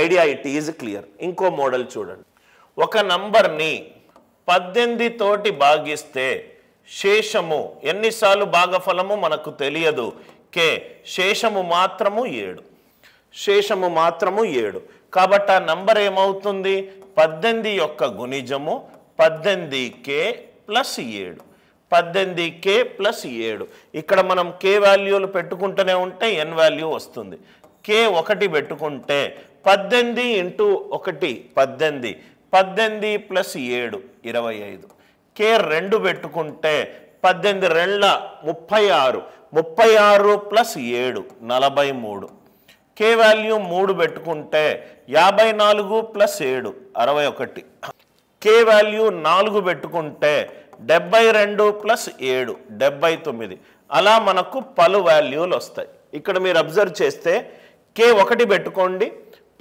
Idea it is clear. ఇంకో model చూడండి. ఒక నంబర్ని 18 తోటి భాగిస్తే శేషము ఎన్నిసార్లు భాగఫలము మనకు తెలియదు. కే శేషము మాత్రము 7. శేషము మాత్రము 7. కాబట్టి ఆ నంబర్ ఏమవుతుంది? 18 యొక్క గుణిజము 18k ప్లస్ 7. 18k plus 7. ఇక్కడ మనం k వాల్యూలు పెట్టుకుంటూనే ఉంటే n వాల్యూ వస్తుంది. k 1 పెట్టుకుంటే 18 ఇంటూ 1 18. 18 ప్లస్ 7 25. k 2 పెట్టుకుంటే 18 2 36. 36 ప్లస్ 7 43. k వాల్యూ 3 పెట్టుకుంటే 54 ప్లస్ 7 61. k వాల్యూ 4 పెట్టుకుంటే 72 ప్లస్ 7 79. అలా మనకు పలు వాల్యూలు వస్తాయి. ఇక్కడ మీరు అబ్జర్వ్ చేస్తే k 1 పెట్టుకోండి.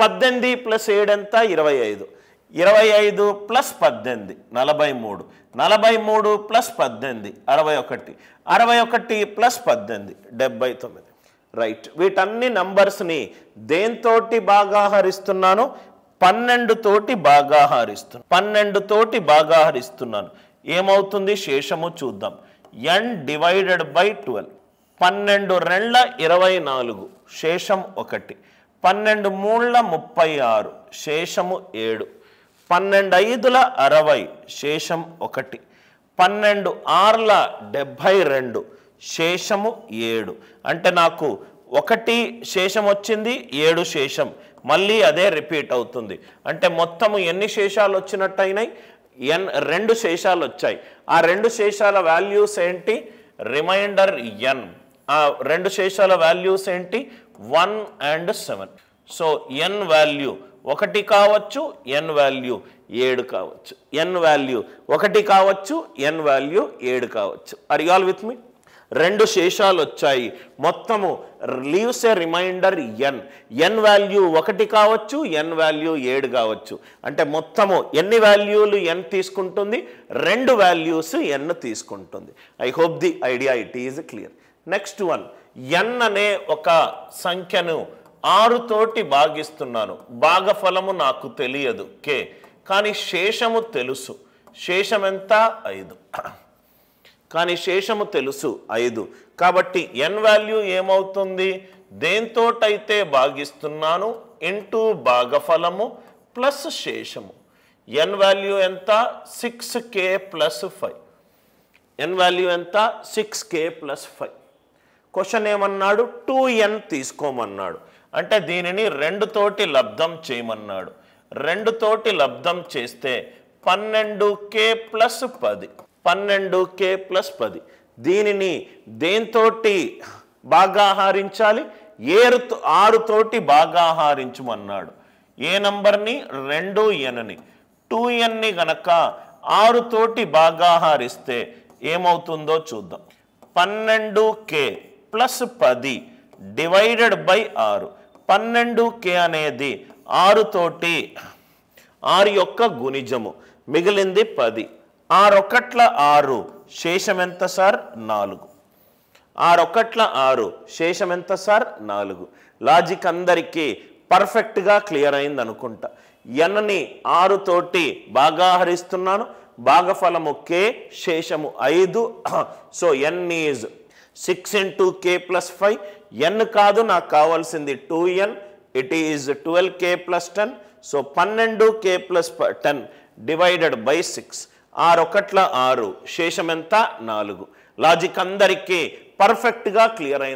18 ప్లస్ 7 ఎంత? 25. 25 ప్లస్ 18 43. 43 ప్లస్ 18 61. 61 ప్లస్ 18 79. రైట్. వీటన్ని నంబర్స్ని దేంతోటి భాగాహరిస్తున్నాను? 12 తోటి భాగాహరిస్తున్నాను. 12 తోటి భాగాహరిస్తున్నాను. ఏమవుతుంది? శేషము చూద్దాం. n divided by 12. 12 2 24. శేషం 1. 12 3 36. శేషము 7. 12 5 60. శేషం 1. 12 6 72. శేషము 7. అంటే నాకు 1 శేషం వచ్చింది, 7 శేషం. మళ్ళీ అదే రిపీట్ అవుతుంది. అంటే మొత్తము ఎన్ని శేషాలు వచ్చినట్టయినాయి? రెండు శేషాలు వచ్చాయి. ఆ రెండు శేషాల వాల్యూస్ ఏంటి? Remainder n. ఆ రెండు శేషాల వాల్యూస్ ఏంటి? 1 and 7. సో n వాల్యూ 1 కావచ్చు, n వాల్యూ 7 కావచ్చు. n వాల్యూ 1 కావచ్చు, n వాల్యూ 7 కావచ్చు. Are you all with me? రెండు శేషాలు వచ్చాయి. మొత్తము లీవ్స్ ఏ రిమైండర్ n. n వాల్యూ 1 కావచ్చు, n వాల్యూ 7 కావచ్చు. అంటే మొత్తము ఎన్ని వాల్యూలు n తీసుకుంటుంది? రెండు వాల్యూస్ n తీసుకుంటుంది. I hope the idea it is clear. Next one. n అనే ఒక సంఖ్యను 6 తోటి భాగిస్తున్నాను. భాగఫలము నాకు తెలియదు k, కానీ శేషము తెలుసు. శేషం ఎంత? 5. కానీ శేషము తెలుసు 5. కాబట్టి n వాల్యూ ఏమవుతుంది? దేంతోటైతే భాగిస్తున్నాను ఇంటూ భాగఫలము ప్లస్ శేషము. n వాల్యూ ఎంత? 6k plus 5. n వాల్యూ ఎంత? 6k plus 5. క్వశ్చన్ ఏమన్నాడు? 2n తీసుకోమన్నాడు. అంటే దీనిని 2 తోటి లబ్ధం చేయమన్నాడు. 2 తోటి లబ్ధం చేస్తే 12k ప్లస్ 10. 12k plus 10. దీనిని దేంతోటి భాగాహారించాలి? 6 తోటి భాగాహారించమన్నాడు. ఏ నంబర్ని? 2nని. 2nని గనక 6 తోటి భాగాహారిస్తే ఏమవుతుందో చూద్దాం. 12k plus 10 divided by 6. 12k అనేది 6 తోటి 6 యొక్క గుణిజము. మిగిలింది 10. 6 1 6. శేషం ఎంత సార్? 4. 6 1 6. శేషం ఎంత సార్? 4. లాజిక్ అందరికీ పర్ఫెక్ట్గా క్లియర్ అయింది అనుకుంటా. nని 6 తోటి భాగాహరిస్తున్నాను. భాగఫలము k, Seshamu 5. So n is 6 into k plus 5. n కాదు, నాకు కావాల్సింది 2n. It is 12k plus 10. So 12k plus 10 divided by 6. 6 1 6. శేషం ఎంత? 4. లాజిక్ అందరికీ పర్ఫెక్ట్గా క్లియర్ అయింది.